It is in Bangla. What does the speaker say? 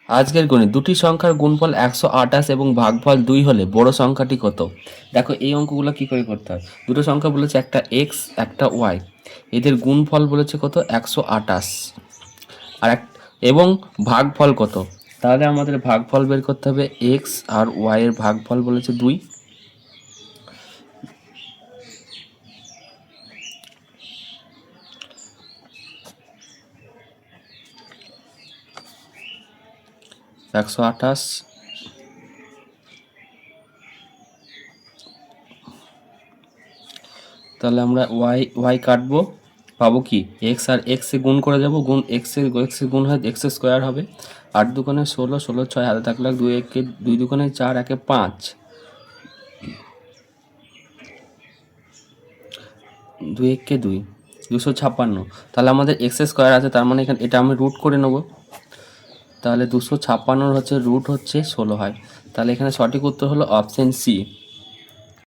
আজকের গণিত, দুটি সংখ্যার গুণফল 128 এবং ভাগফল 2 হলে বড় সংখ্যাটি কত? দেখো এই অঙ্কগুলো কি করে করতে হয়। দুটো সংখ্যা বলেছে, একটা এক্স একটা ওয়াই, এদের গুণফল বলেছে কত? 128। আর এবং ভাগফল কত? তাহলে আমাদের ভাগফল বের করতে হবে। এক্স আর ওয়াই এর ভাগফল বলেছে 2। একশো আঠাশ, তাহলে আমরা ওয়াই ওয়াই কাটবো, পাবো কি? এক্স আর এক্স এ গুণ করে যাবো, গুণ এক্স এর গুণ হয় এক্স স্কোয়ার হবে। 8 দুগুণে 16, 16 6 হাতে থাকলে 2 একে 2 দুগুণে 4 একে 5, 2 একে 2, 256। তাহলে আমাদের এক্স স্কোয়ার আছে, তার মানে এখানে এটা আমি রুট করে নেবো। তাহলে 256 হচ্ছে রুট হচ্ছে 16 হয়। তাহলে এখানে সঠিক উত্তর হলো অপশন সি।